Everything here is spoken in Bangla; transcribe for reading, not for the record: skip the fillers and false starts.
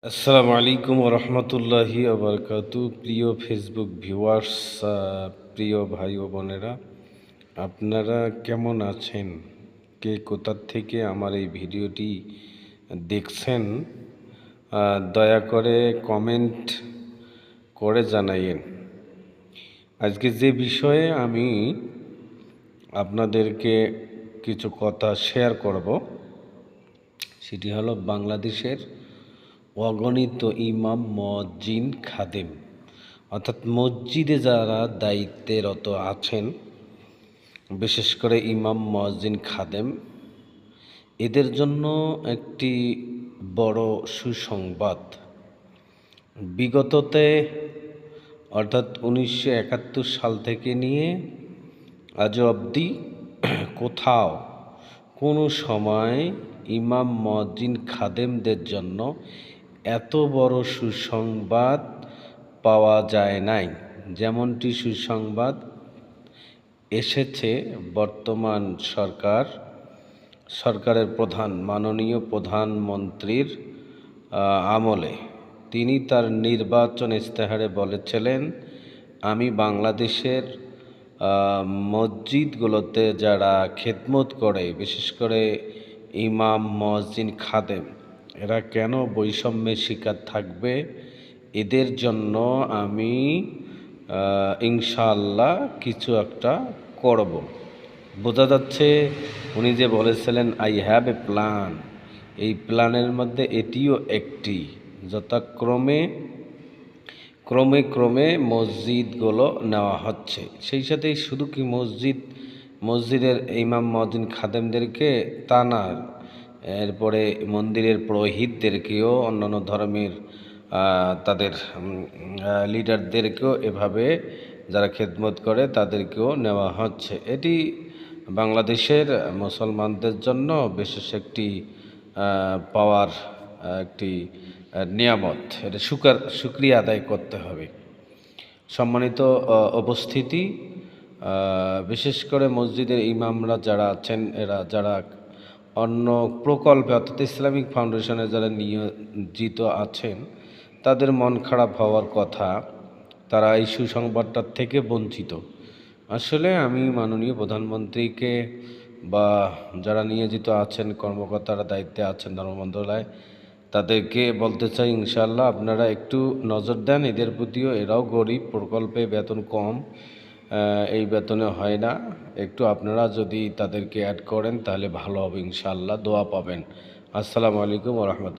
আসসালামু আলাইকুম রহমতুল্লাহি আবরকাতু। প্রিয় ফেসবুক ভিউয়ার্স, প্রিয় ভাই ও বোনেরা, আপনারা কেমন আছেন? কে কোথা থেকে আমার এই ভিডিওটি দেখছেন, দয়া করে কমেন্ট করে জানাইয়েন। আজকে যে বিষয়ে আমি আপনাদেরকে কিছু কথা শেয়ার করব, সেটি হলো বাংলাদেশের অগণিত ইমাম, মুয়াজ্জিন, খাদেম, অর্থাৎ মসজিদে যারা দায়িত্বরত আছেন, বিশেষ করে ইমাম, মুয়াজ্জিন, খাদেম, এদের জন্য একটি বড় সুসংবাদ। বিগততে অর্থাৎ 1971 সাল থেকে নিয়ে আজও অবধি কোথাও কোনো সময় ইমাম, মুয়াজ্জিন, খাদেমদের জন্য এত বড় সুসংবাদ পাওয়া যায় নাই। যেমনটি সুসংবাদ এসেছে বর্তমান সরকারের প্রধান, মাননীয় প্রধানমন্ত্রীর আমলে। তিনি তার নির্বাচন ইস্তেহারে বলেছিলেন, আমি বাংলাদেশের মসজিদগুলোতে যারা খেদমত করে, বিশেষ করে ইমাম, মুয়াজ্জিন, খাদেম, এরা কেন বৈষম্যের শিকার থাকবে, এদের জন্য আমি ইনশাআল্লাহ কিছু একটা করব। বোঝা যাচ্ছে উনি যে বলেছিলেন আই হ্যাভ এ প্ল্যান, এই প্ল্যানের মধ্যে এটিও একটি। যথাক্রমে ক্রমে মসজিদগুলো নেওয়া হচ্ছে। সেই সাথে শুধু কি মসজিদের ইমাম, মুয়াজ্জিন, খাদেমদেরকে তা না, এরপরে মন্দিরের পুরোহিতদেরকেও, অন্যান্য ধর্মের তাদের লিডারদেরকেও এভাবে যারা খেদমত করে তাদেরকেও নেওয়া হচ্ছে। এটি বাংলাদেশের মুসলমানদের জন্য বিশেষ একটি পাওয়ার একটি নিয়ামত। এটা শুকরিয়া আদায় করতে হবে। সম্মানিত উপস্থিতি, বিশেষ করে মসজিদের ইমামরা যারা আছেন, এরা যারা অন্য প্রকল্পে অর্থাৎ ইসলামিক ফাউন্ডেশনে যারা নিয়োজিত আছেন, তাদের মন খারাপ হওয়ার কথা। তারা এই সুসংবাদটার থেকে বঞ্চিত। আসলে আমি মাননীয় প্রধানমন্ত্রীকে বা যারা নিয়োজিত আছেন, কর্মকর্তারা দায়িত্বে আছেন ধর্ম মন্ত্রণালয়ে, তাদেরকে বলতে চাই, ইনশাআল্লাহ আপনারা একটু নজর দেন এদের প্রতিও। এরাও গরিব, প্রকল্পে বেতন কম, এই বেতনে হয় না। একটু আপনারা যদি তাদেরকে অ্যাড করেন তাহলে ভালো হবে, ইনশাআল্লাহ দোয়া পাবেন। আসসালামু আলাইকুম ওয়া রাহমাতুল্লাহ।